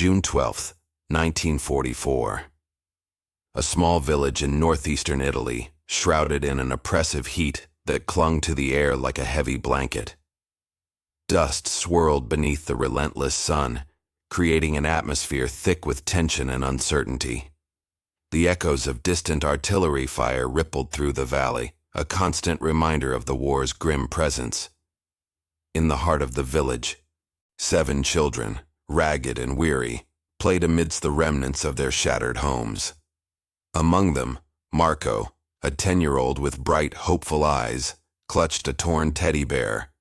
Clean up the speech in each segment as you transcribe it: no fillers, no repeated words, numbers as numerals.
June 12, 1944. A small village in northeastern Italy, shrouded in an oppressive heat that clung to the air like a heavy blanket. Dust swirled beneath the relentless sun, creating an atmosphere thick with tension and uncertainty. The echoes of distant artillery fire rippled through the valley, a constant reminder of the war's grim presence. In the heart of the village, 7 children, ragged and weary, played amidst the remnants of their shattered homes. Among them, Marco, a 10-year-old with bright, hopeful eyes, clutched a torn teddy bear,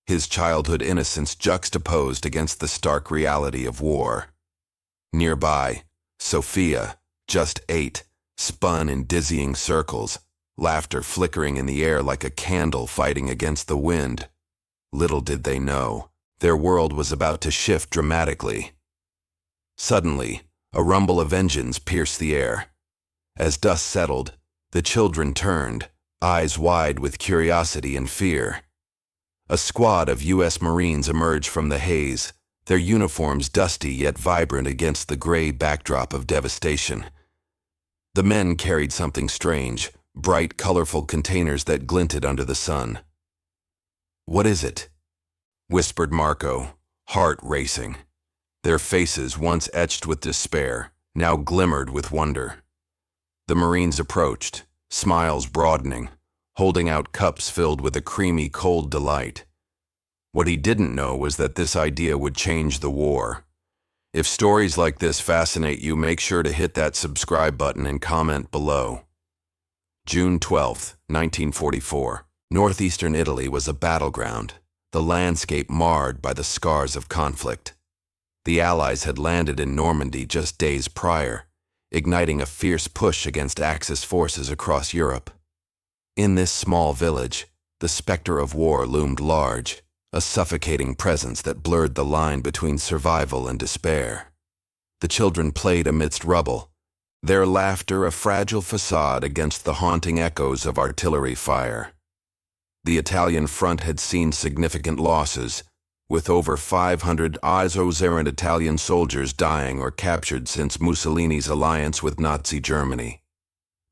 his childhood innocence juxtaposed against the stark reality of war. Nearby, Sophia, just 8, spun in dizzying circles, laughter flickering in the air like a candle fighting against the wind. Little did they know, their world was about to shift dramatically. Suddenly, a rumble of engines pierced the air. As dust settled, the children turned, eyes wide with curiosity and fear. A squad of U.S. Marines emerged from the haze, their uniforms dusty yet vibrant against the gray backdrop of devastation. The men carried something strange, bright, colorful containers that glinted under the sun. "What is it?" whispered Marco, heart racing. Their faces, once etched with despair, now glimmered with wonder. The Marines approached, smiles broadening, holding out cups filled with a creamy, cold delight. What he didn't know was that this idea would change the war. If stories like this fascinate you, make sure to hit that subscribe button and comment below. June 12, 1944. Northeastern Italy was a battleground, the landscape marred by the scars of conflict. The Allies had landed in Normandy just days prior, igniting a fierce push against Axis forces across Europe. In this small village, the specter of war loomed large, a suffocating presence that blurred the line between survival and despair. The children played amidst rubble, their laughter a fragile facade against the haunting echoes of artillery fire. The Italian front had seen significant losses, with over 500 Azo-Zaran Italian soldiers dying or captured since Mussolini's alliance with Nazi Germany.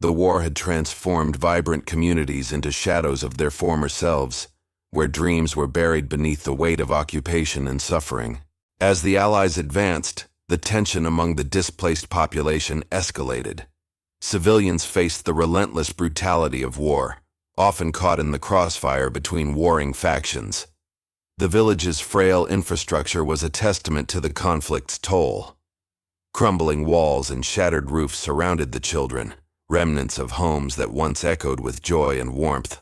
The war had transformed vibrant communities into shadows of their former selves, where dreams were buried beneath the weight of occupation and suffering. As the Allies advanced, the tension among the displaced population escalated. Civilians faced the relentless brutality of war, often caught in the crossfire between warring factions. The village's frail infrastructure was a testament to the conflict's toll. Crumbling walls and shattered roofs surrounded the children, remnants of homes that once echoed with joy and warmth.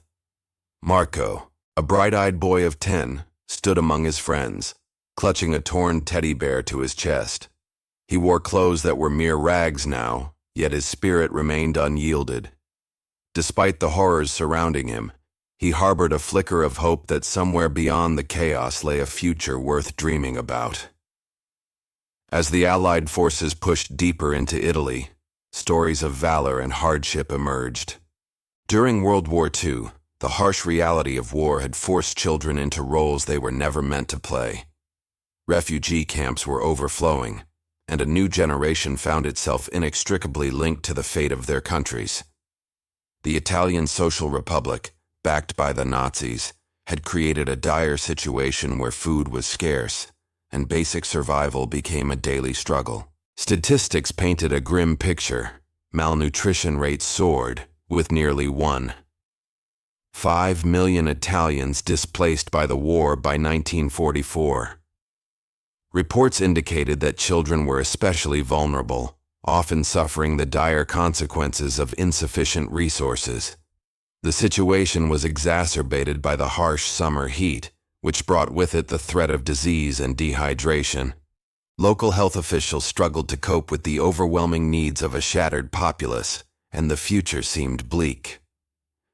Marco, a bright-eyed boy of 10, stood among his friends, clutching a torn teddy bear to his chest. He wore clothes that were mere rags now, yet his spirit remained unyielded. Despite the horrors surrounding him, he harbored a flicker of hope that somewhere beyond the chaos lay a future worth dreaming about. As the Allied forces pushed deeper into Italy, stories of valor and hardship emerged. During World War II, the harsh reality of war had forced children into roles they were never meant to play. Refugee camps were overflowing, and a new generation found itself inextricably linked to the fate of their countries. The Italian Social Republic, backed by the Nazis, had created a dire situation where food was scarce, and basic survival became a daily struggle. Statistics painted a grim picture. Malnutrition rates soared, with nearly 1.5 million Italians displaced by the war by 1944. Reports indicated that children were especially vulnerable, often suffering the dire consequences of insufficient resources. The situation was exacerbated by the harsh summer heat, which brought with it the threat of disease and dehydration. Local health officials struggled to cope with the overwhelming needs of a shattered populace, and the future seemed bleak.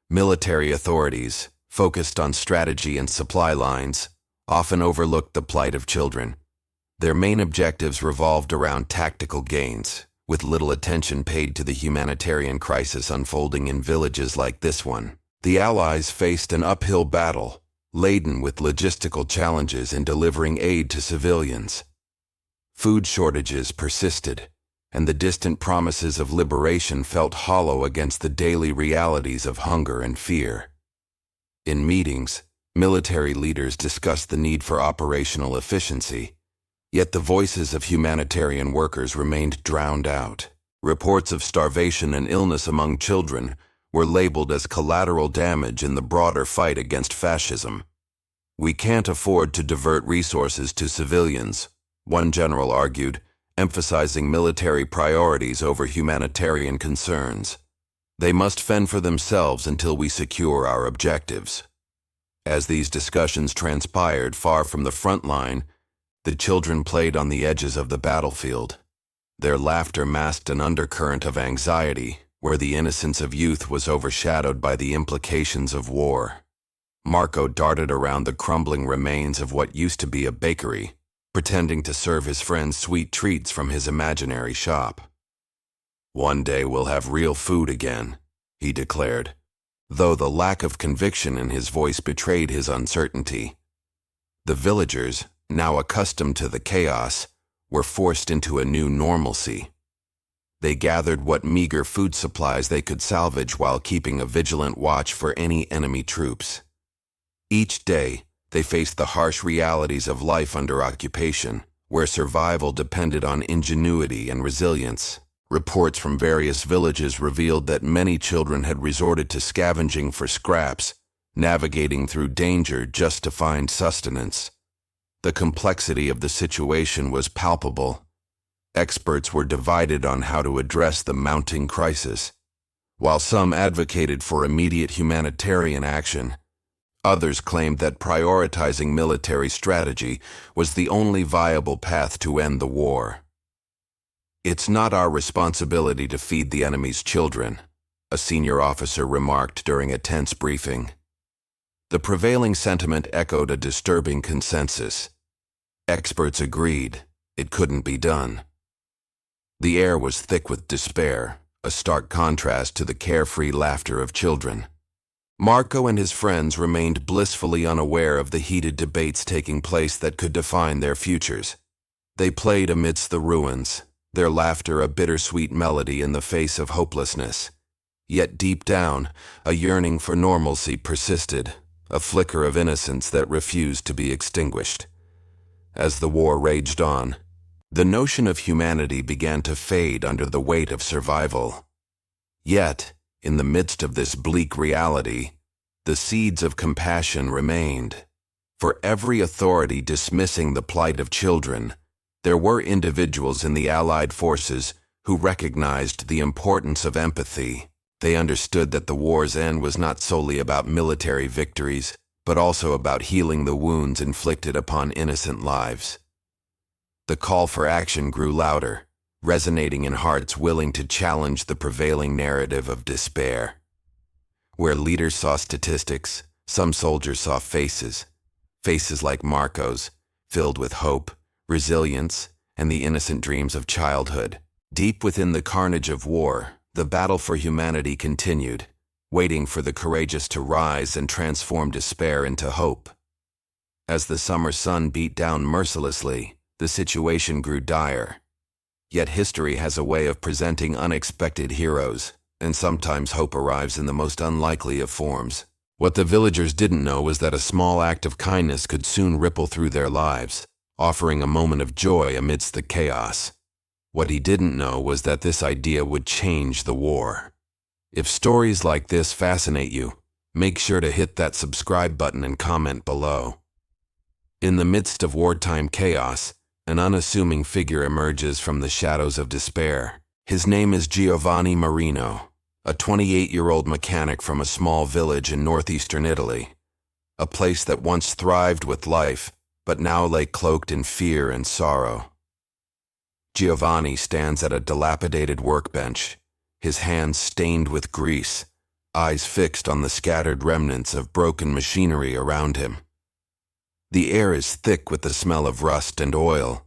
Military authorities, focused on strategy and supply lines, often overlooked the plight of children. Their main objectives revolved around tactical gains, with little attention paid to the humanitarian crisis unfolding in villages like this one. The Allies faced an uphill battle, laden with logistical challenges in delivering aid to civilians. Food shortages persisted, and the distant promises of liberation felt hollow against the daily realities of hunger and fear. In meetings, military leaders discussed the need for operational efficiency, yet the voices of humanitarian workers remained drowned out. Reports of starvation and illness among children were labeled as collateral damage in the broader fight against fascism. "We can't afford to divert resources to civilians," one general argued, emphasizing military priorities over humanitarian concerns. "They must fend for themselves until we secure our objectives." As these discussions transpired far from the front line, the children played on the edges of the battlefield. Their laughter masked an undercurrent of anxiety, where the innocence of youth was overshadowed by the implications of war. Marco darted around the crumbling remains of what used to be a bakery, pretending to serve his friends sweet treats from his imaginary shop. "One day we'll have real food again," he declared, though the lack of conviction in his voice betrayed his uncertainty. The villagers, now accustomed to the chaos, were forced into a new normalcy. They gathered what meager food supplies they could salvage while keeping a vigilant watch for any enemy troops. Each day, they faced the harsh realities of life under occupation, where survival depended on ingenuity and resilience. Reports from various villages revealed that many children had resorted to scavenging for scraps, navigating through danger just to find sustenance. The complexity of the situation was palpable. Experts were divided on how to address the mounting crisis. While some advocated for immediate humanitarian action, others claimed that prioritizing military strategy was the only viable path to end the war. "It's not our responsibility to feed the enemy's children," a senior officer remarked during a tense briefing. The prevailing sentiment echoed a disturbing consensus. Experts agreed it couldn't be done. The air was thick with despair, a stark contrast to the carefree laughter of children. Marco and his friends remained blissfully unaware of the heated debates taking place that could define their futures. They played amidst the ruins, their laughter a bittersweet melody in the face of hopelessness. Yet deep down, a yearning for normalcy persisted, a flicker of innocence that refused to be extinguished. As the war raged on, the notion of humanity began to fade under the weight of survival. Yet, in the midst of this bleak reality, the seeds of compassion remained. For every authority dismissing the plight of children, there were individuals in the Allied forces who recognized the importance of empathy. They understood that the war's end was not solely about military victories, but also about healing the wounds inflicted upon innocent lives. The call for action grew louder, resonating in hearts willing to challenge the prevailing narrative of despair. Where leaders saw statistics, some soldiers saw faces like Marco's, filled with hope, resilience, and the innocent dreams of childhood. Deep within the carnage of war, the battle for humanity continued, waiting for the courageous to rise and transform despair into hope. As the summer sun beat down mercilessly, the situation grew dire. Yet history has a way of presenting unexpected heroes, and sometimes hope arrives in the most unlikely of forms. What the villagers didn't know was that a small act of kindness could soon ripple through their lives, offering a moment of joy amidst the chaos. What he didn't know was that this idea would change the war. If stories like this fascinate you, make sure to hit that subscribe button and comment below. In the midst of wartime chaos, an unassuming figure emerges from the shadows of despair. His name is Giovanni Marino, a 28-year-old mechanic from a small village in northeastern Italy, a place that once thrived with life, but now lay cloaked in fear and sorrow. Giovanni stands at a dilapidated workbench, his hands stained with grease, eyes fixed on the scattered remnants of broken machinery around him. The air is thick with the smell of rust and oil,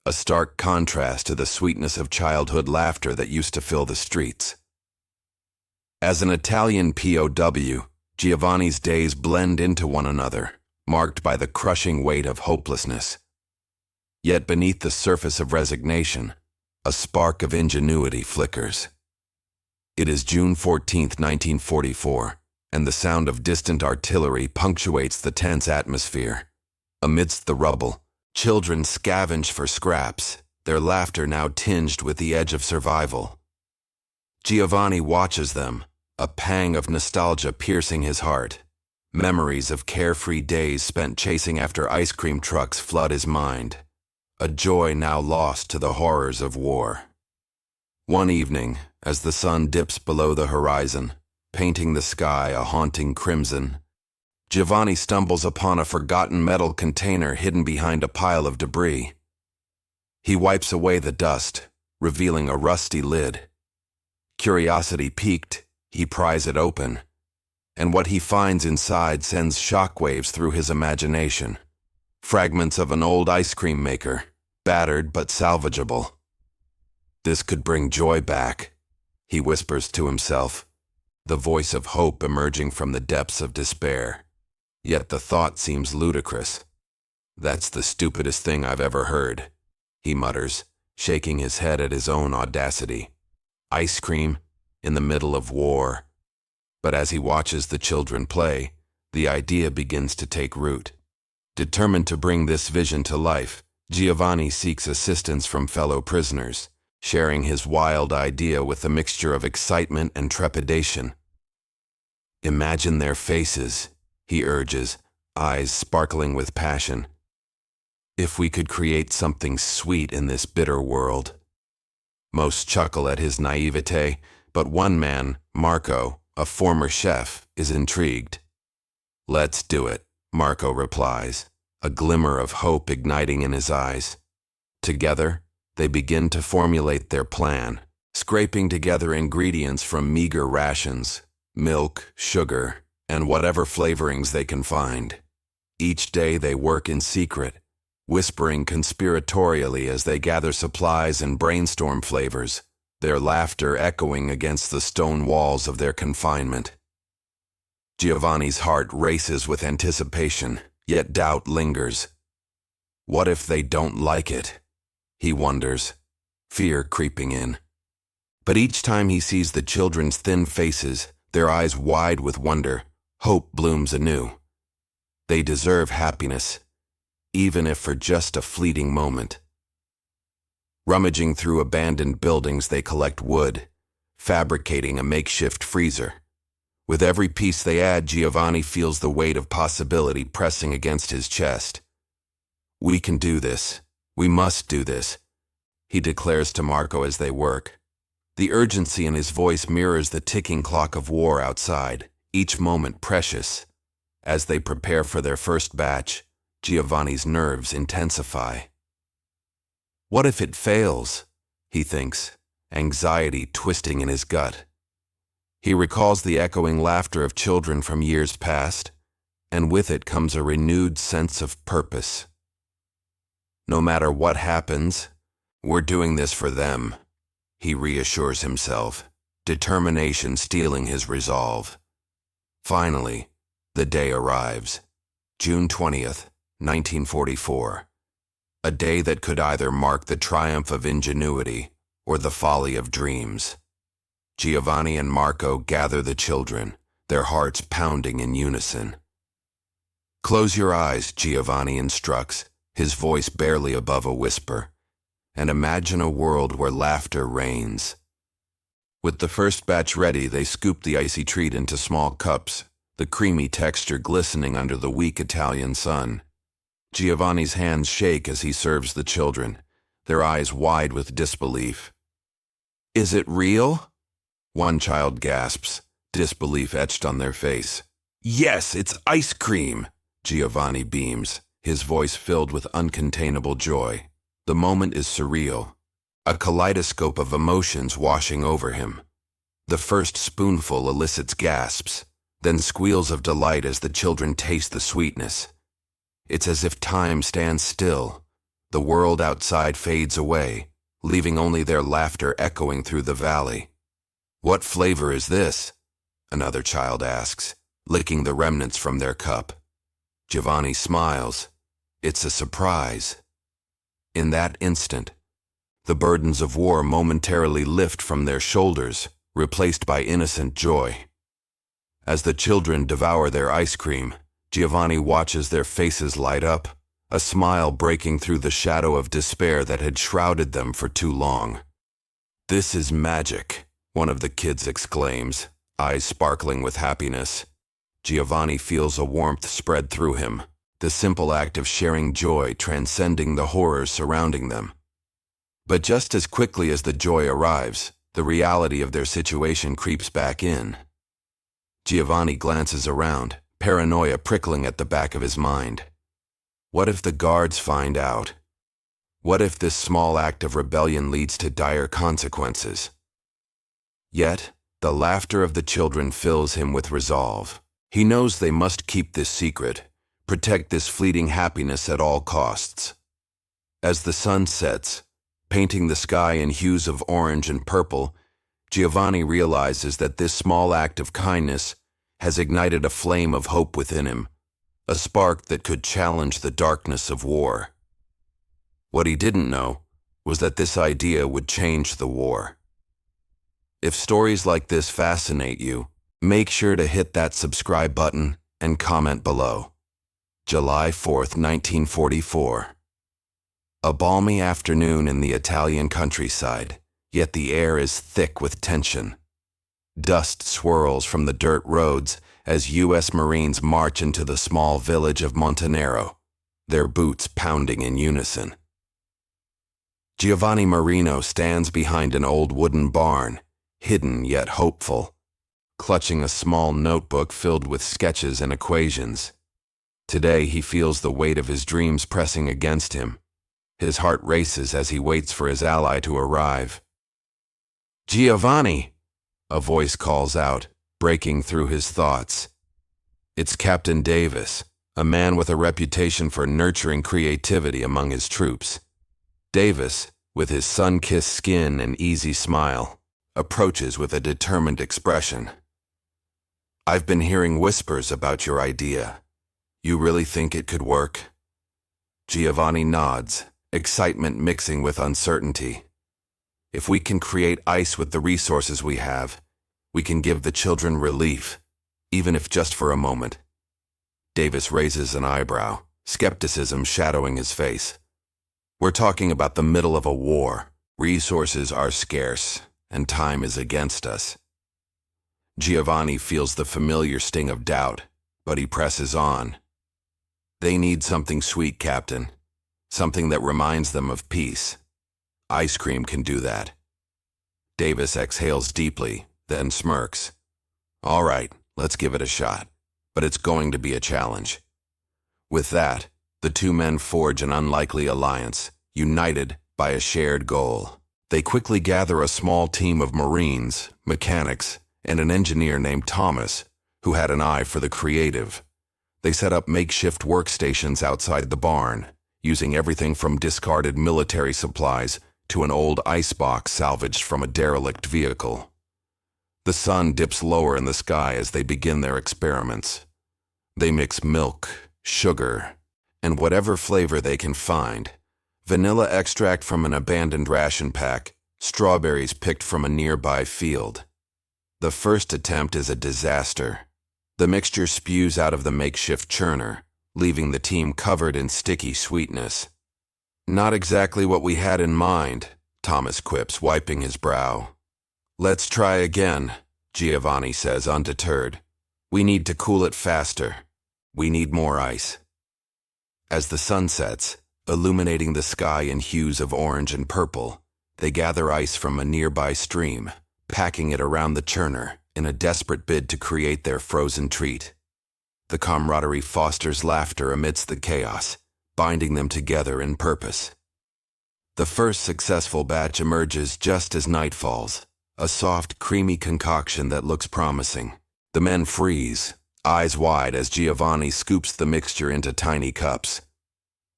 a stark contrast to the sweetness of childhood laughter that used to fill the streets. As an Italian POW, Giovanni's days blend into one another, marked by the crushing weight of hopelessness. Yet beneath the surface of resignation, a spark of ingenuity flickers. It is June 14th, 1944, and the sound of distant artillery punctuates the tense atmosphere. Amidst the rubble, children scavenge for scraps, their laughter now tinged with the edge of survival. Giovanni watches them, a pang of nostalgia piercing his heart. Memories of carefree days spent chasing after ice cream trucks flood his mind, a joy now lost to the horrors of war. One evening, as the sun dips below the horizon, painting the sky a haunting crimson, Giovanni stumbles upon a forgotten metal container hidden behind a pile of debris. He wipes away the dust, revealing a rusty lid. Curiosity piqued, he pries it open, and what he finds inside sends shockwaves through his imagination. Fragments of an old ice cream maker, battered but salvageable. This could bring joy back, he whispers to himself, the voice of hope emerging from the depths of despair. Yet the thought seems ludicrous. That's the stupidest thing I've ever heard, he mutters, shaking his head at his own audacity. Ice cream in the middle of war. But as he watches the children play, the idea begins to take root. Determined to bring this vision to life, Giovanni seeks assistance from fellow prisoners, sharing his wild idea with a mixture of excitement and trepidation. Imagine their faces, he urges, eyes sparkling with passion. If we could create something sweet in this bitter world. Most chuckle at his naivete, but one man, Marco, a former chef, is intrigued. Let's do it, Marco replies, a glimmer of hope igniting in his eyes. Together, they begin to formulate their plan, scraping together ingredients from meager rations, milk, sugar, and whatever flavorings they can find. Each day they work in secret, whispering conspiratorially as they gather supplies and brainstorm flavors, their laughter echoing against the stone walls of their confinement. Giovanni's heart races with anticipation, yet doubt lingers. What if they don't like it? He wonders, fear creeping in. But each time he sees the children's thin faces, their eyes wide with wonder, hope blooms anew. They deserve happiness, even if for just a fleeting moment. Rummaging through abandoned buildings, they collect wood, fabricating a makeshift freezer. With every piece they add, Giovanni feels the weight of possibility pressing against his chest. We can do this. We must do this, he declares to Marco as they work. The urgency in his voice mirrors the ticking clock of war outside, each moment precious. As they prepare for their first batch, Giovanni's nerves intensify. What if it fails? He thinks, anxiety twisting in his gut. He recalls the echoing laughter of children from years past, and with it comes a renewed sense of purpose. No matter what happens, we're doing this for them, he reassures himself, determination stealing his resolve. Finally, the day arrives, June 20th, 1944. A day that could either mark the triumph of ingenuity or the folly of dreams. Giovanni and Marco gather the children, their hearts pounding in unison. Close your eyes, Giovanni instructs, his voice barely above a whisper, and imagine a world where laughter reigns. With the first batch ready, they scoop the icy treat into small cups, the creamy texture glistening under the weak Italian sun. Giovanni's hands shake as he serves the children, their eyes wide with disbelief. Is it real? One child gasps, disbelief etched on their face. Yes, it's ice cream, Giovanni beams, his voice filled with uncontainable joy. The moment is surreal, a kaleidoscope of emotions washing over him. The first spoonful elicits gasps, then squeals of delight as the children taste the sweetness. It's as if time stands still. The world outside fades away, leaving only their laughter echoing through the valley. What flavor is this? Another child asks, licking the remnants from their cup. Giovanni smiles. It's a surprise. In that instant, the burdens of war momentarily lift from their shoulders, replaced by innocent joy. As the children devour their ice cream, Giovanni watches their faces light up, a smile breaking through the shadow of despair that had shrouded them for too long. "This is magic," one of the kids exclaims, eyes sparkling with happiness. Giovanni feels a warmth spread through him, the simple act of sharing joy transcending the horrors surrounding them. But just as quickly as the joy arrives, the reality of their situation creeps back in. Giovanni glances around, paranoia prickling at the back of his mind. What if the guards find out? What if this small act of rebellion leads to dire consequences? Yet, the laughter of the children fills him with resolve. He knows they must keep this secret, protect this fleeting happiness at all costs. As the sun sets, painting the sky in hues of orange and purple, Giovanni realizes that this small act of kindness has ignited a flame of hope within him, a spark that could challenge the darkness of war. What he didn't know was that this idea would change the war. If stories like this fascinate you, make sure to hit that subscribe button and comment below. July 4th, 1944. A balmy afternoon in the Italian countryside, yet the air is thick with tension. Dust swirls from the dirt roads as U.S. Marines march into the small village of Montenero, their boots pounding in unison. Giovanni Marino stands behind an old wooden barn, hidden yet hopeful, clutching a small notebook filled with sketches and equations. Today he feels the weight of his dreams pressing against him. His heart races as he waits for his ally to arrive. "Giovanni!" a voice calls out, breaking through his thoughts. It's Captain Davis, a man with a reputation for nurturing creativity among his troops. Davis, with his sun-kissed skin and easy smile, approaches with a determined expression. "I've been hearing whispers about your idea. You really think it could work?" Giovanni nods, excitement mixing with uncertainty. "If we can create ice with the resources we have, we can give the children relief, even if just for a moment." Davis raises an eyebrow, skepticism shadowing his face. "We're talking about the middle of a war. Resources are scarce, and time is against us." Giovanni feels the familiar sting of doubt, but he presses on. "They need something sweet, Captain. Something that reminds them of peace. Ice cream can do that." Davis exhales deeply, then smirks. "All right, let's give it a shot, but it's going to be a challenge." With that, the two men forge an unlikely alliance, united by a shared goal. They quickly gather a small team of Marines, mechanics, and an engineer named Thomas, who had an eye for the creative. They set up makeshift workstations outside the barn, using everything from discarded military supplies to an old icebox salvaged from a derelict vehicle. The sun dips lower in the sky as they begin their experiments. They mix milk, sugar, and whatever flavor they can find. Vanilla extract from an abandoned ration pack, strawberries picked from a nearby field. The first attempt is a disaster. The mixture spews out of the makeshift churner, leaving the team covered in sticky sweetness. "Not exactly what we had in mind," Thomas quips, wiping his brow. "Let's try again," Giovanni says, undeterred. "We need to cool it faster. We need more ice." As the sun sets, illuminating the sky in hues of orange and purple, they gather ice from a nearby stream, packing it around the churner in a desperate bid to create their frozen treat. The camaraderie fosters laughter amidst the chaos, binding them together in purpose. The first successful batch emerges just as night falls, a soft, creamy concoction that looks promising. The men freeze, eyes wide as Giovanni scoops the mixture into tiny cups.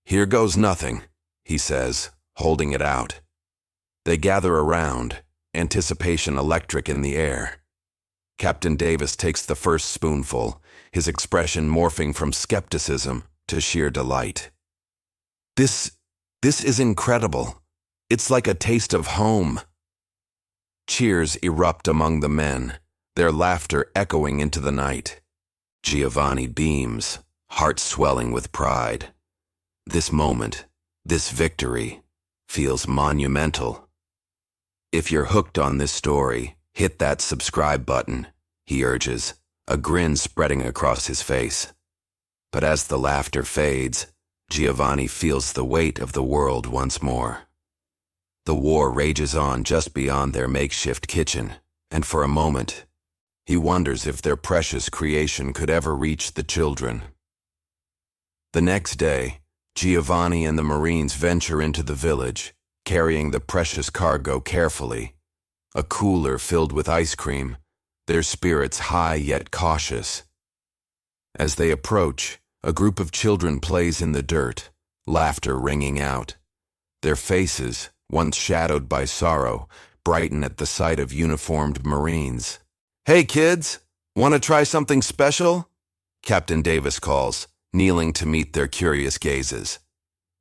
"Here goes nothing," he says, holding it out. They gather around, anticipation electric in the air. Captain Davis takes the first spoonful, his expression morphing from skepticism to sheer delight. This This is incredible. It's like a taste of home. Cheers erupt among the men, their laughter echoing into the night. Giovanni beams, heart swelling with pride. This moment, this victory, feels monumental. If you're hooked on this story, hit that subscribe button, he urges, a grin spreading across his face. But as the laughter fades, Giovanni feels the weight of the world once more. The war rages on just beyond their makeshift kitchen, and for a moment, he wonders if their precious creation could ever reach the children. The next day, Giovanni and the Marines venture into the village, carrying the precious cargo carefully. A cooler filled with ice cream, their spirits high yet cautious. As they approach, a group of children plays in the dirt, laughter ringing out. Their faces, once shadowed by sorrow, brighten at the sight of uniformed Marines. "Hey kids, want to try something special?" Captain Davis calls, kneeling to meet their curious gazes.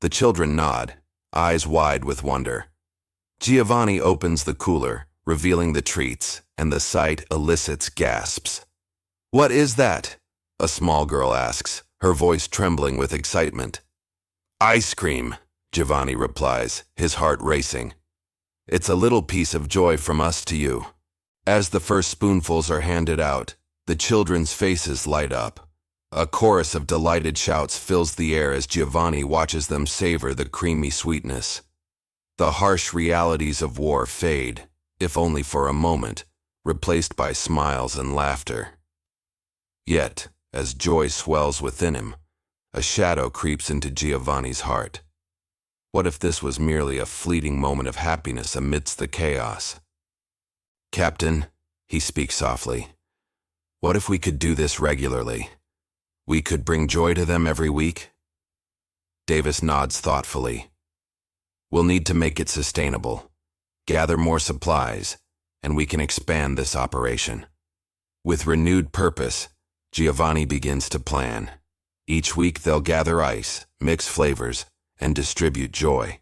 The children nod, eyes wide with wonder. Giovanni opens the cooler, revealing the treats, and the sight elicits gasps. "What is that?" a small girl asks, her voice trembling with excitement. "Ice cream," Giovanni replies, his heart racing. "It's a little piece of joy from us to you." As the first spoonfuls are handed out, the children's faces light up. A chorus of delighted shouts fills the air as Giovanni watches them savor the creamy sweetness. The harsh realities of war fade, if only for a moment, replaced by smiles and laughter. Yet, as joy swells within him, a shadow creeps into Giovanni's heart. What if this was merely a fleeting moment of happiness amidst the chaos? "Captain," he speaks softly, "what if we could do this regularly? We could bring joy to them every week?" Davis nods thoughtfully. "We'll need to make it sustainable, gather more supplies, and we can expand this operation." With renewed purpose, Giovanni begins to plan. Each week they'll gather ice, mix flavors, and distribute joy.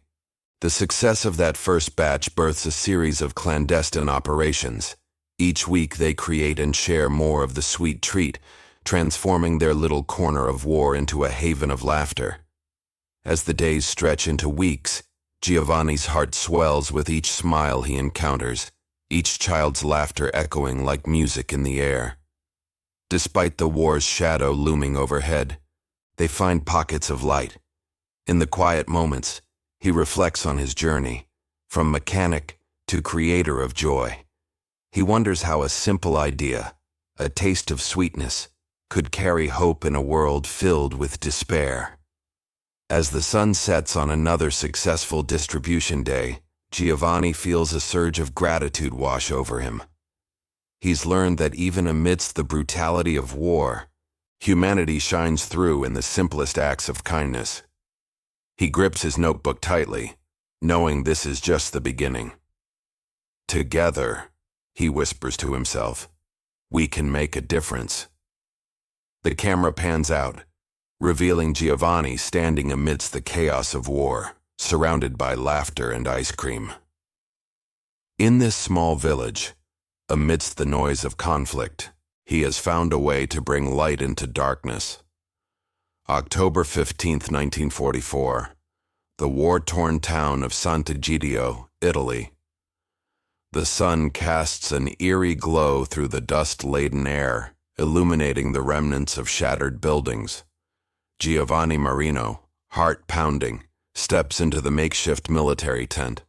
The success of that first batch births a series of clandestine operations. Each week they create and share more of the sweet treat, transforming their little corner of war into a haven of laughter. As the days stretch into weeks, Giovanni's heart swells with each smile he encounters, each child's laughter echoing like music in the air. Despite the war's shadow looming overhead, they find pockets of light. In the quiet moments, he reflects on his journey, from mechanic to creator of joy. He wonders how a simple idea, a taste of sweetness, could carry hope in a world filled with despair. As the sun sets on another successful distribution day, Giovanni feels a surge of gratitude wash over him. He's learned that even amidst the brutality of war, humanity shines through in the simplest acts of kindness. He grips his notebook tightly, knowing this is just the beginning. "Together," he whispers to himself, "we can make a difference." The camera pans out, revealing Giovanni standing amidst the chaos of war, surrounded by laughter and ice cream. In this small village, amidst the noise of conflict, he has found a way to bring light into darkness. October 15, 1944, the war-torn town of Sant'Egidio, Italy. The sun casts an eerie glow through the dust-laden air, illuminating the remnants of shattered buildings. Giovanni Marino, heart pounding, steps into the makeshift military tent.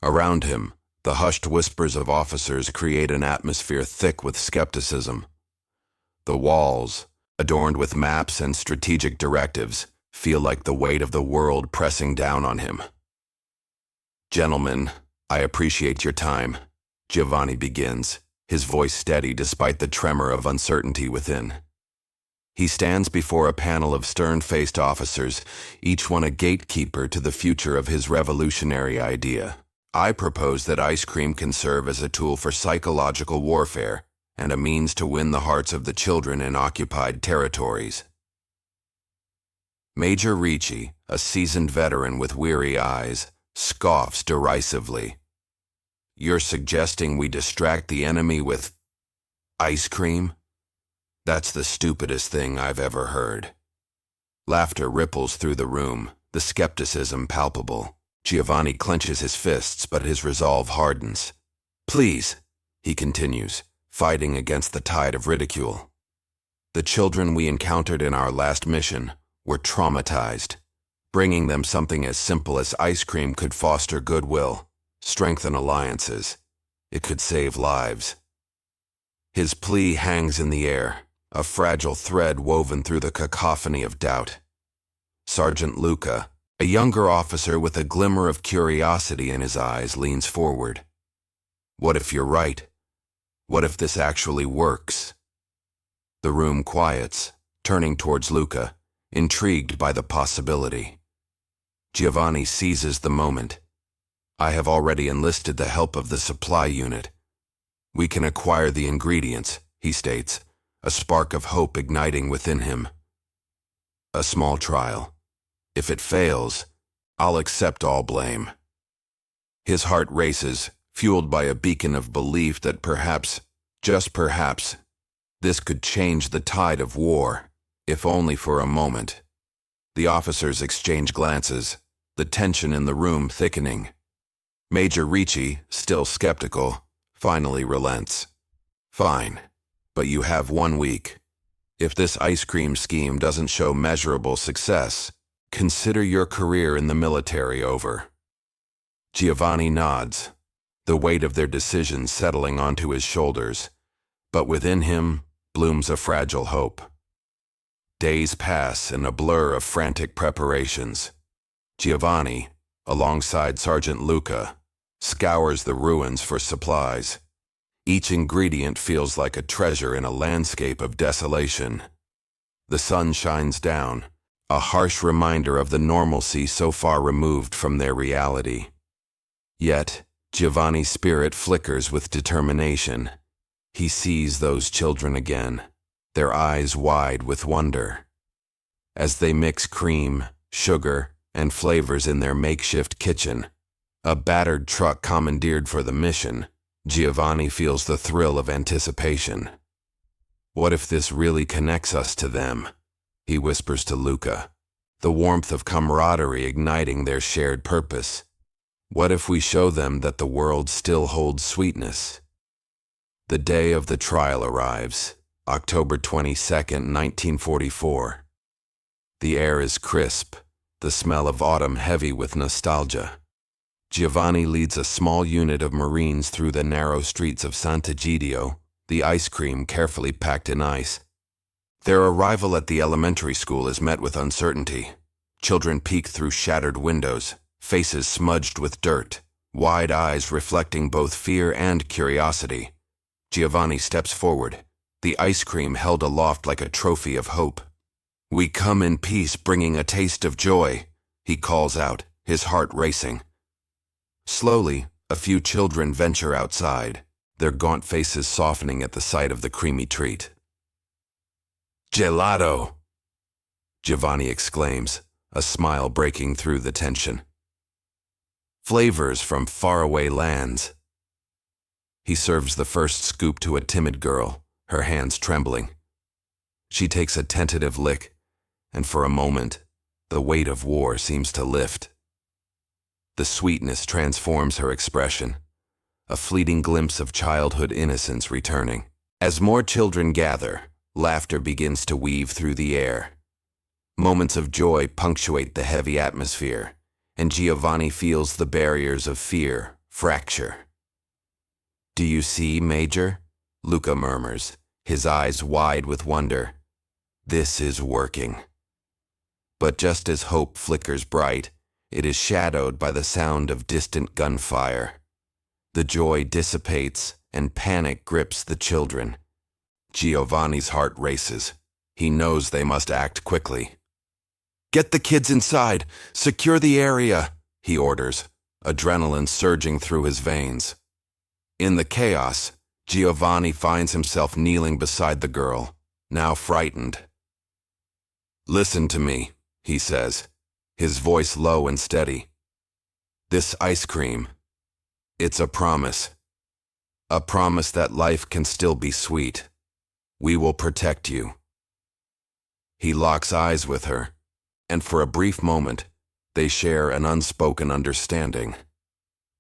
Around him, the hushed whispers of officers create an atmosphere thick with skepticism. The walls, adorned with maps and strategic directives, feel like the weight of the world pressing down on him. "Gentlemen, I appreciate your time," Giovanni begins, his voice steady despite the tremor of uncertainty within. He stands before a panel of stern-faced officers, each one a gatekeeper to the future of his revolutionary idea. "I propose that ice cream can serve as a tool for psychological warfare and a means to win the hearts of the children in occupied territories." Major Ricci, a seasoned veteran with weary eyes, scoffs derisively. You're suggesting we distract the enemy with ice cream? That's the stupidest thing I've ever heard. Laughter ripples through the room, the skepticism palpable. Giovanni clenches his fists, but his resolve hardens. Please, he continues, fighting against the tide of ridicule. The children we encountered in our last mission were traumatized. Bringing them something as simple as ice cream could foster goodwill, strengthen alliances. It could save lives. His plea hangs in the air, a fragile thread woven through the cacophony of doubt. Sergeant Luca, a younger officer with a glimmer of curiosity in his eyes, leans forward. What if you're right? What if this actually works? The room quiets, turning towards Luca, intrigued by the possibility. Giovanni seizes the moment. I have already enlisted the help of the supply unit. We can acquire the ingredients, he states, a spark of hope igniting within him. A small trial. If it fails, I'll accept all blame. His heart races, fueled by a beacon of belief that perhaps, just perhaps, this could change the tide of war, if only for a moment. The officers exchange glances, the tension in the room thickening. Major Ricci, still skeptical, finally relents. Fine, but you have 1 week. If this ice cream scheme doesn't show measurable success, consider your career in the military over. Giovanni nods, the weight of their decision settling onto his shoulders, but within him blooms a fragile hope. Days pass in a blur of frantic preparations. Giovanni, alongside Sergeant Luca, scours the ruins for supplies. Each ingredient feels like a treasure in a landscape of desolation. The sun shines down, a harsh reminder of the normalcy so far removed from their reality. Yet, Giovanni's spirit flickers with determination. He sees those children again, their eyes wide with wonder. As they mix cream, sugar, and flavors in their makeshift kitchen, a battered truck commandeered for the mission, Giovanni feels the thrill of anticipation. What if this really connects us to them? He whispers to Luca, the warmth of camaraderie igniting their shared purpose. What if we show them that the world still holds sweetness? The day of the trial arrives, October 22nd, 1944. The air is crisp, the smell of autumn heavy with nostalgia. Giovanni leads a small unit of Marines through the narrow streets of Sant'Egidio, the ice cream carefully packed in ice. Their arrival at the elementary school is met with uncertainty. Children peek through shattered windows, faces smudged with dirt, wide eyes reflecting both fear and curiosity. Giovanni steps forward, the ice cream held aloft like a trophy of hope. We come in peace, bringing a taste of joy, he calls out, his heart racing. Slowly, a few children venture outside, their gaunt faces softening at the sight of the creamy treat. Gelato! Giovanni exclaims, a smile breaking through the tension. Flavors from faraway lands. He serves the first scoop to a timid girl, her hands trembling. She takes a tentative lick, and for a moment, the weight of war seems to lift. The sweetness transforms her expression, a fleeting glimpse of childhood innocence returning. As more children gather, laughter begins to weave through the air. Moments of joy punctuate the heavy atmosphere, and Giovanni feels the barriers of fear fracture. Do you see, Major? Luca murmurs, his eyes wide with wonder. This is working. But just as hope flickers bright, it is shadowed by the sound of distant gunfire. The joy dissipates, and panic grips the children. Giovanni's heart races. He knows they must act quickly. Get the kids inside! Secure the area! He orders, adrenaline surging through his veins. In the chaos, Giovanni finds himself kneeling beside the girl, now frightened. Listen to me, he says, his voice low and steady. This ice cream, it's a promise. A promise that life can still be sweet. We will protect you. He locks eyes with her, and for a brief moment, they share an unspoken understanding.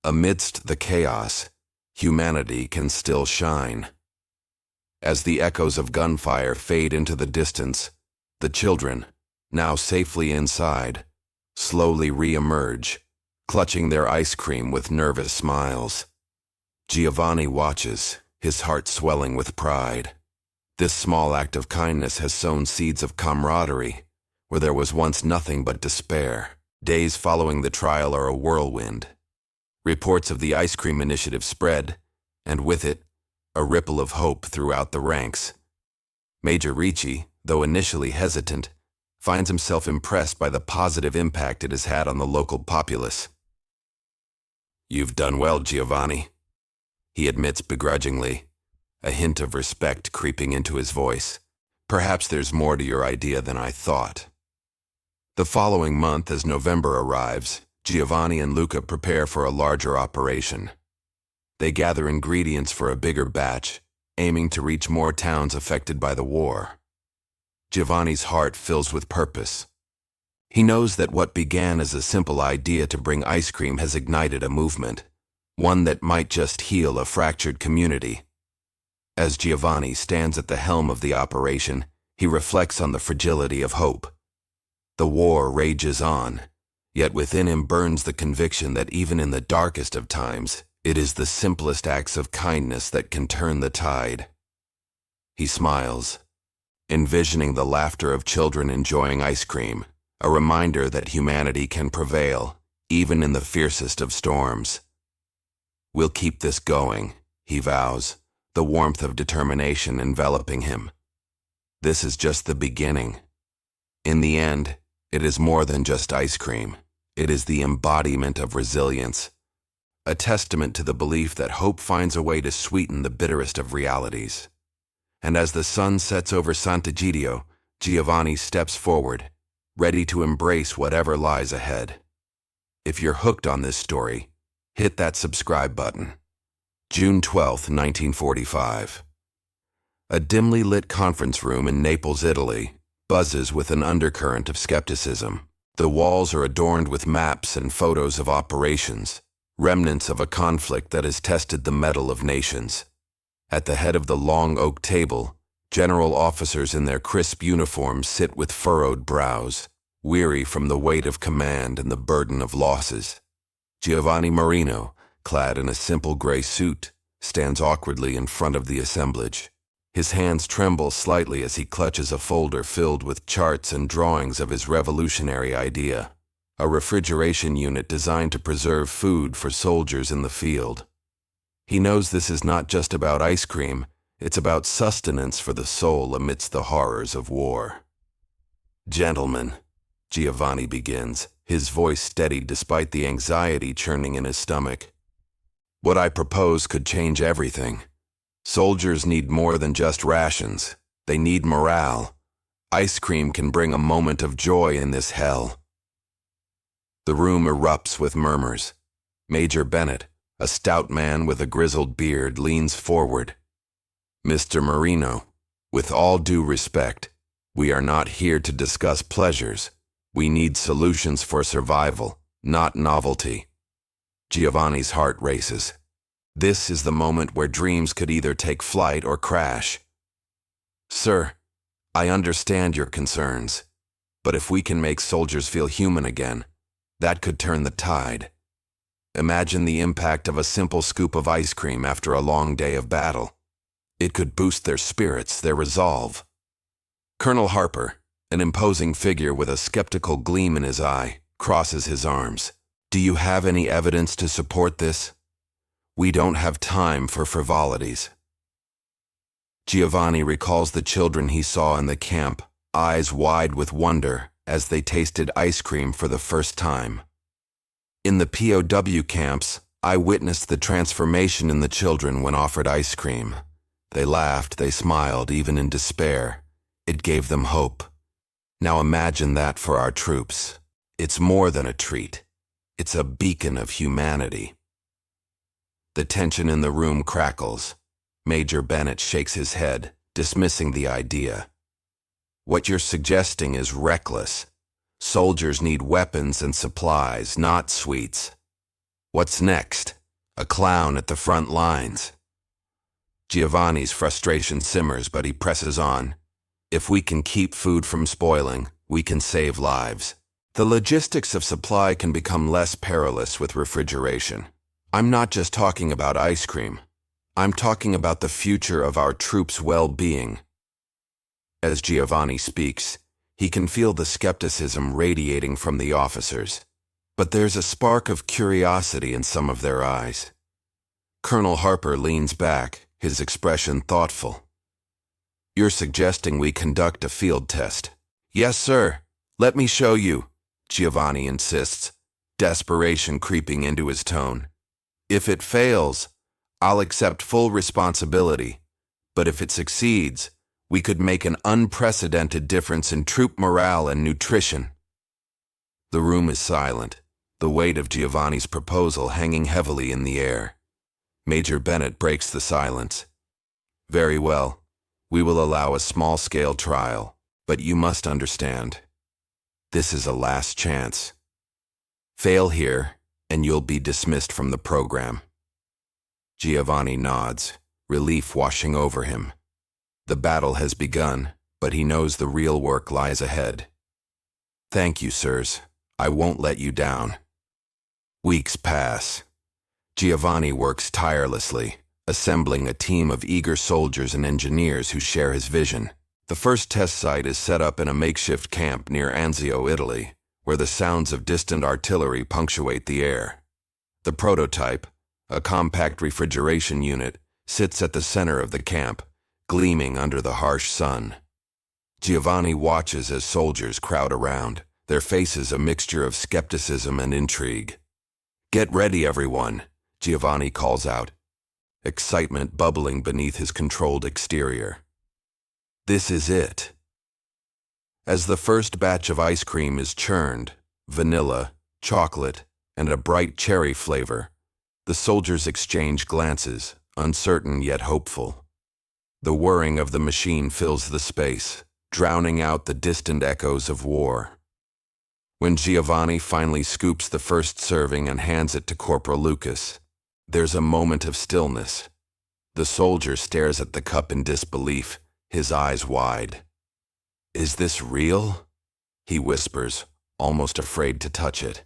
Amidst the chaos, humanity can still shine. As the echoes of gunfire fade into the distance, the children, now safely inside, slowly re-emerge, clutching their ice cream with nervous smiles. Giovanni watches, his heart swelling with pride. This small act of kindness has sown seeds of camaraderie, where there was once nothing but despair. Days following the trial are a whirlwind. Reports of the ice cream initiative spread, and with it, a ripple of hope throughout the ranks. Major Ricci, though initially hesitant, finds himself impressed by the positive impact it has had on the local populace. "You've done well, Giovanni," he admits begrudgingly, a hint of respect creeping into his voice. "Perhaps there's more to your idea than I thought." The following month, as November arrives, Giovanni and Luca prepare for a larger operation. They gather ingredients for a bigger batch, aiming to reach more towns affected by the war. Giovanni's heart fills with purpose. He knows that what began as a simple idea to bring ice cream has ignited a movement, one that might just heal a fractured community. As Giovanni stands at the helm of the operation, he reflects on the fragility of hope. The war rages on, yet within him burns the conviction that even in the darkest of times, it is the simplest acts of kindness that can turn the tide. He smiles, envisioning the laughter of children enjoying ice cream, a reminder that humanity can prevail, even in the fiercest of storms. "We'll keep this going," he vows, the warmth of determination enveloping him. This is just the beginning. In the end, it is more than just ice cream. It is the embodiment of resilience, a testament to the belief that hope finds a way to sweeten the bitterest of realities. And as the sun sets over Sant'Egidio, Giovanni steps forward, ready to embrace whatever lies ahead. If you're hooked on this story, hit that subscribe button. June 12, 1945. A dimly lit conference room in Naples, Italy, buzzes with an undercurrent of skepticism. The walls are adorned with maps and photos of operations, remnants of a conflict that has tested the mettle of nations. At the head of the long oak table, general officers in their crisp uniforms sit with furrowed brows, weary from the weight of command and the burden of losses. Giovanni Marino, clad in a simple gray suit, stands awkwardly in front of the assemblage. His hands tremble slightly as he clutches a folder filled with charts and drawings of his revolutionary idea, a refrigeration unit designed to preserve food for soldiers in the field. He knows this is not just about ice cream, it's about sustenance for the soul amidst the horrors of war. "Gentlemen," Giovanni begins, his voice steady despite the anxiety churning in his stomach. "What I propose could change everything. Soldiers need more than just rations. They need morale. Ice cream can bring a moment of joy in this hell." The room erupts with murmurs. Major Bennett, a stout man with a grizzled beard, leans forward. "Mr. Marino, with all due respect, we are not here to discuss pleasures. We need solutions for survival, not novelty." Giovanni's heart races. This is the moment where dreams could either take flight or crash. "Sir, I understand your concerns, but if we can make soldiers feel human again, that could turn the tide. Imagine the impact of a simple scoop of ice cream after a long day of battle. It could boost their spirits, their resolve." Colonel Harper, an imposing figure with a skeptical gleam in his eye, crosses his arms. "Do you have any evidence to support this? We don't have time for frivolities." Giovanni recalls the children he saw in the camp, eyes wide with wonder as they tasted ice cream for the first time. In the POW camps, I witnessed the transformation in the children when offered ice cream. They laughed, they smiled, even in despair. It gave them hope. Now imagine that for our troops. It's more than a treat. It's a beacon of humanity. The tension in the room crackles. Major Bennett shakes his head, dismissing the idea. What you're suggesting is reckless. Soldiers need weapons and supplies, not sweets. What's next? A clown at the front lines. Giovanni's frustration simmers, but he presses on. If we can keep food from spoiling, we can save lives. The logistics of supply can become less perilous with refrigeration. I'm not just talking about ice cream. I'm talking about the future of our troops' well-being. As Giovanni speaks, he can feel the skepticism radiating from the officers, but there's a spark of curiosity in some of their eyes. Colonel Harper leans back, his expression thoughtful. You're suggesting we conduct a field test? Yes, sir. Let me show you, Giovanni insists, desperation creeping into his tone. If it fails, I'll accept full responsibility, but if it succeeds, we could make an unprecedented difference in troop morale and nutrition. The room is silent, the weight of Giovanni's proposal hanging heavily in the air. Major Bennett breaks the silence. Very well, we will allow a small-scale trial, but you must understand. This is a last chance. Fail here, and you'll be dismissed from the program. Giovanni nods, relief washing over him. The battle has begun, but he knows the real work lies ahead. Thank you, sirs. I won't let you down. Weeks pass. Giovanni works tirelessly, assembling a team of eager soldiers and engineers who share his vision. The first test site is set up in a makeshift camp near Anzio, Italy, where the sounds of distant artillery punctuate the air. The prototype, a compact refrigeration unit, sits at the center of the camp, gleaming under the harsh sun. Giovanni watches as soldiers crowd around, their faces a mixture of skepticism and intrigue. Get ready, everyone, Giovanni calls out, excitement bubbling beneath his controlled exterior. This is it. As the first batch of ice cream is churned, vanilla, chocolate, and a bright cherry flavor, the soldiers exchange glances, uncertain yet hopeful. The whirring of the machine fills the space, drowning out the distant echoes of war. When Giovanni finally scoops the first serving and hands it to Corporal Lucas, there's a moment of stillness. The soldier stares at the cup in disbelief, his eyes wide. Is this real? He whispers, almost afraid to touch it.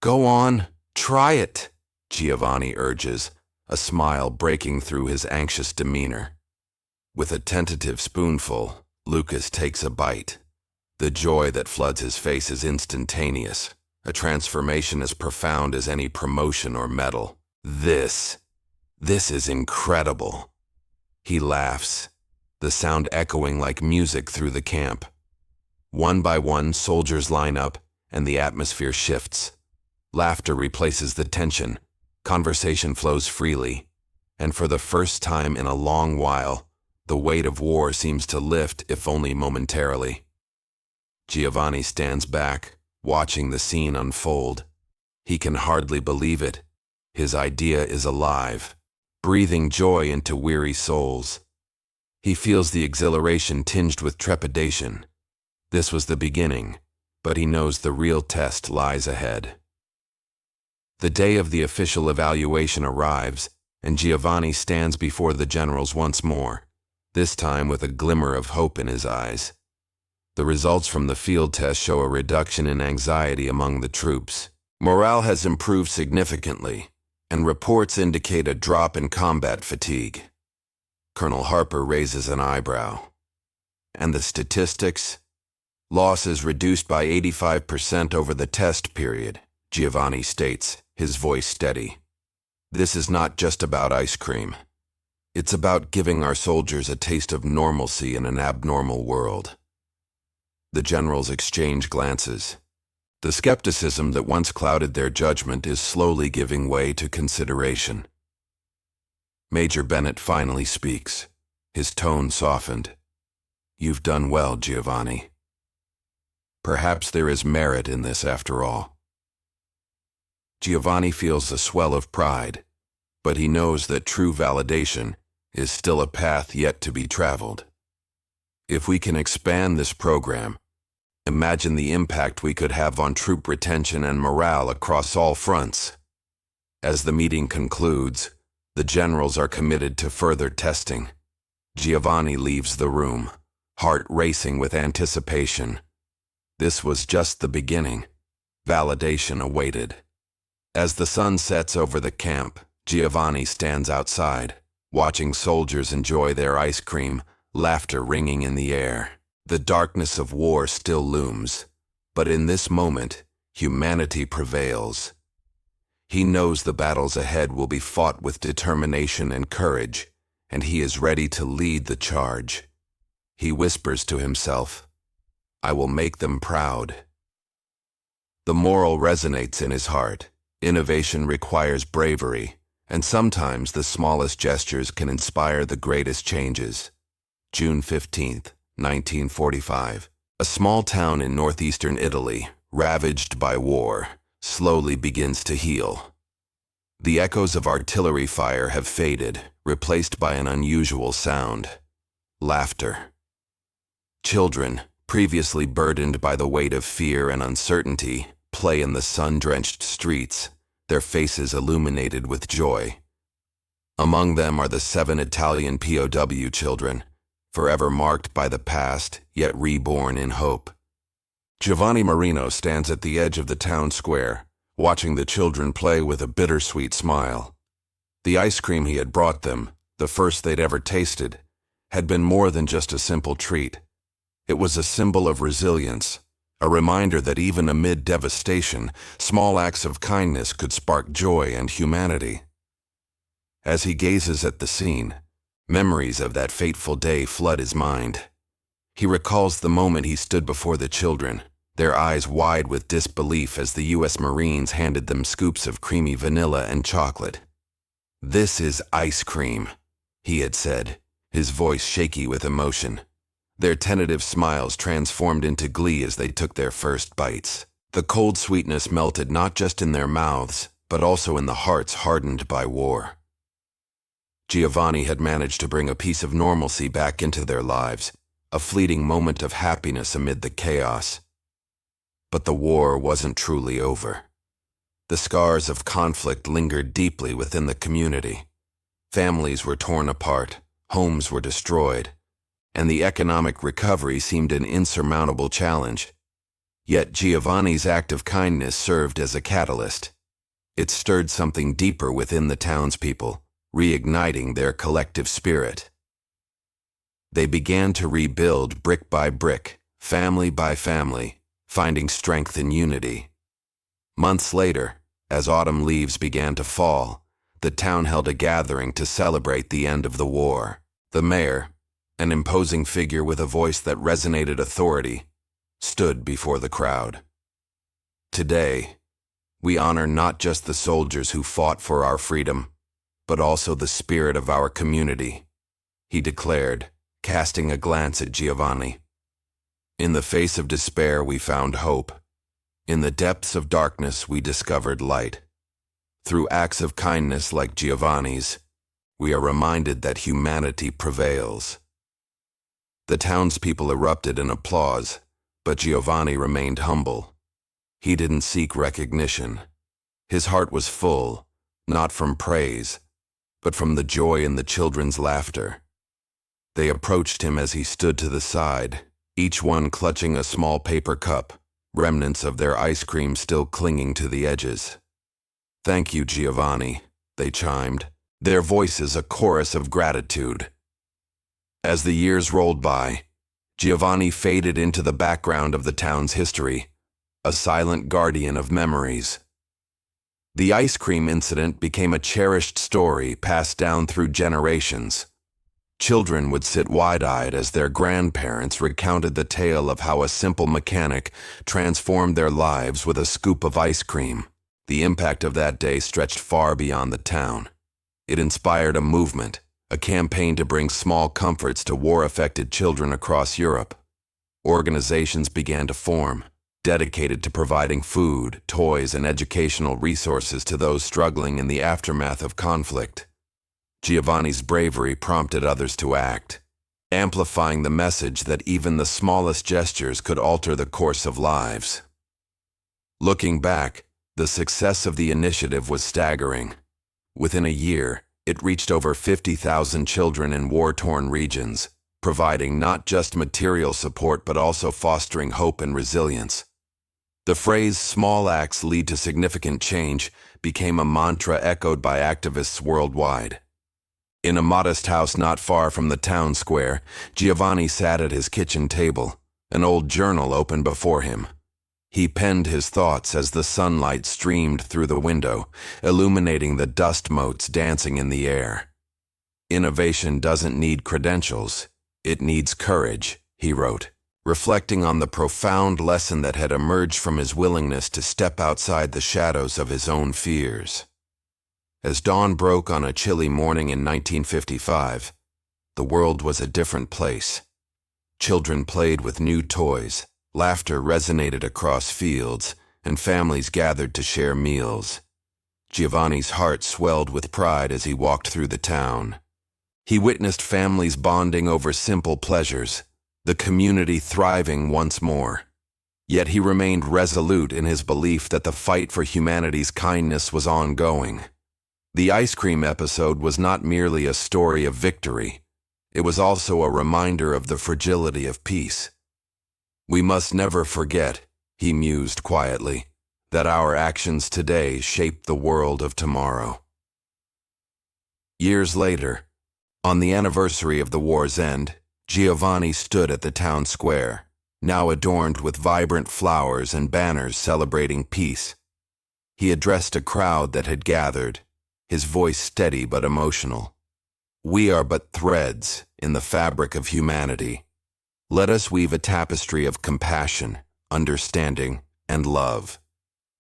Go on, try it, Giovanni urges, a smile breaking through his anxious demeanor. With a tentative spoonful, Lucas takes a bite. The joy that floods his face is instantaneous, a transformation as profound as any promotion or medal. This is incredible. He laughs, the sound echoing like music through the camp. One by one, soldiers line up, and the atmosphere shifts. Laughter replaces the tension, conversation flows freely, and for the first time in a long while, the weight of war seems to lift, if only momentarily. Giovanni stands back, watching the scene unfold. He can hardly believe it. His idea is alive, breathing joy into weary souls. He feels the exhilaration tinged with trepidation. This was the beginning, but he knows the real test lies ahead. The day of the official evaluation arrives, and Giovanni stands before the generals once more, this time with a glimmer of hope in his eyes. The results from the field test show a reduction in anxiety among the troops. Morale has improved significantly, and reports indicate a drop in combat fatigue. Colonel Harper raises an eyebrow. And the statistics? Losses reduced by 85% over the test period, Giovanni states, his voice steady. This is not just about ice cream. It's about giving our soldiers a taste of normalcy in an abnormal world. The generals exchange glances. The skepticism that once clouded their judgment is slowly giving way to consideration. Major Bennett finally speaks, his tone softened. You've done well, Giovanni. Perhaps there is merit in this after all. Giovanni feels a swell of pride, but he knows that true validation is still a path yet to be traveled. If we can expand this program, imagine the impact we could have on troop retention and morale across all fronts. As the meeting concludes, the generals are committed to further testing. Giovanni leaves the room, heart racing with anticipation. This was just the beginning. Validation awaited. As the sun sets over the camp, Giovanni stands outside, watching soldiers enjoy their ice cream, laughter ringing in the air. The darkness of war still looms, but in this moment, humanity prevails. He knows the battles ahead will be fought with determination and courage, and he is ready to lead the charge. He whispers to himself, "I will make them proud." The moral resonates in his heart. Innovation requires bravery, and sometimes the smallest gestures can inspire the greatest changes. June 15th, 1945. A small town in northeastern Italy, ravaged by war, slowly begins to heal. The echoes of artillery fire have faded, replaced by an unusual sound: laughter. Children, previously burdened by the weight of fear and uncertainty, play in the sun-drenched streets, their faces illuminated with joy. Among them are the 7 Italian POW children, forever marked by the past, yet reborn in hope. Giovanni Marino stands at the edge of the town square, watching the children play with a bittersweet smile. The ice cream he had brought them, the first they'd ever tasted, had been more than just a simple treat. It was a symbol of resilience, a reminder that even amid devastation, small acts of kindness could spark joy and humanity. As he gazes at the scene, memories of that fateful day flood his mind. He recalls the moment he stood before the children, their eyes wide with disbelief as the U.S. Marines handed them scoops of creamy vanilla and chocolate. "This is ice cream," he had said, his voice shaky with emotion. Their tentative smiles transformed into glee as they took their first bites. The cold sweetness melted not just in their mouths, but also in the hearts hardened by war. Giovanni had managed to bring a piece of normalcy back into their lives, a fleeting moment of happiness amid the chaos. But the war wasn't truly over. The scars of conflict lingered deeply within the community. Families were torn apart, homes were destroyed, and the economic recovery seemed an insurmountable challenge. Yet Giovanni's act of kindness served as a catalyst. It stirred something deeper within the townspeople, reigniting their collective spirit. They began to rebuild brick by brick, family by family, finding strength in unity. Months later, as autumn leaves began to fall, the town held a gathering to celebrate the end of the war. The mayor, an imposing figure with a voice that resonated authority, stood before the crowd. "Today, we honor not just the soldiers who fought for our freedom, but also the spirit of our community," he declared, casting a glance at Giovanni. "In the face of despair we found hope. In the depths of darkness we discovered light. Through acts of kindness like Giovanni's, we are reminded that humanity prevails." The townspeople erupted in applause, but Giovanni remained humble. He didn't seek recognition. His heart was full, not from praise, but from the joy in the children's laughter. They approached him as he stood to the side, each one clutching a small paper cup, remnants of their ice cream still clinging to the edges. "Thank you, Giovanni," they chimed, their voices a chorus of gratitude. As the years rolled by, Giovanni faded into the background of the town's history, a silent guardian of memories. The ice cream incident became a cherished story passed down through generations. Children would sit wide-eyed as their grandparents recounted the tale of how a simple mechanic transformed their lives with a scoop of ice cream. The impact of that day stretched far beyond the town. It inspired a movement, a campaign to bring small comforts to war-affected children across Europe. Organizations began to form, dedicated to providing food, toys, and educational resources to those struggling in the aftermath of conflict. Giovanni's bravery prompted others to act, amplifying the message that even the smallest gestures could alter the course of lives. Looking back, the success of the initiative was staggering. Within a year, it reached over 50,000 children in war-torn regions, providing not just material support but also fostering hope and resilience. The phrase "small acts lead to significant change" became a mantra echoed by activists worldwide. In a modest house not far from the town square, Giovanni sat at his kitchen table, an old journal open before him. He penned his thoughts as the sunlight streamed through the window, illuminating the dust motes dancing in the air. "Innovation doesn't need credentials, it needs courage," he wrote, reflecting on the profound lesson that had emerged from his willingness to step outside the shadows of his own fears. As dawn broke on a chilly morning in 1955, the world was a different place. Children played with new toys, laughter resonated across fields, and families gathered to share meals. Giovanni's heart swelled with pride as he walked through the town. He witnessed families bonding over simple pleasures, the community thriving once more. Yet he remained resolute in his belief that the fight for humanity's kindness was ongoing. The ice cream episode was not merely a story of victory. It was also a reminder of the fragility of peace. "We must never forget," he mused quietly, "that our actions today shape the world of tomorrow." Years later, on the anniversary of the war's end, Giovanni stood at the town square, now adorned with vibrant flowers and banners celebrating peace. He addressed a crowd that had gathered, his voice steady but emotional. "We are but threads in the fabric of humanity. Let us weave a tapestry of compassion, understanding, and love.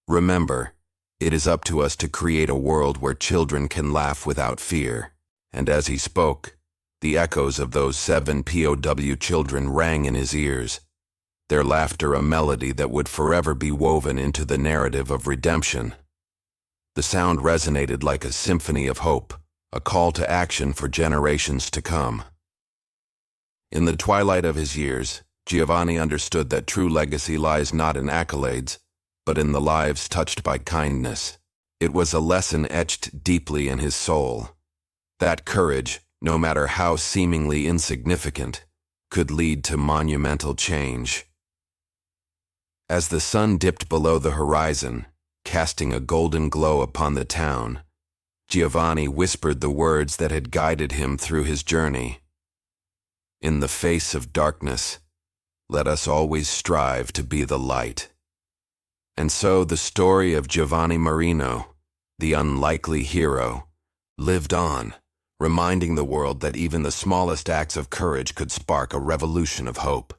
Remember, it is up to us to create a world where children can laugh without fear." And as he spoke, the echoes of those 7 POW children rang in his ears, their laughter a melody that would forever be woven into the narrative of redemption. The sound resonated like a symphony of hope, a call to action for generations to come. In the twilight of his years, Giovanni understood that true legacy lies not in accolades, but in the lives touched by kindness. It was a lesson etched deeply in his soul, that courage, no matter how seemingly insignificant, could lead to monumental change. As the sun dipped below the horizon, casting a golden glow upon the town, Giovanni whispered the words that had guided him through his journey. "In the face of darkness, let us always strive to be the light." And so the story of Giovanni Marino, the unlikely hero, lived on, reminding the world that even the smallest acts of courage could spark a revolution of hope.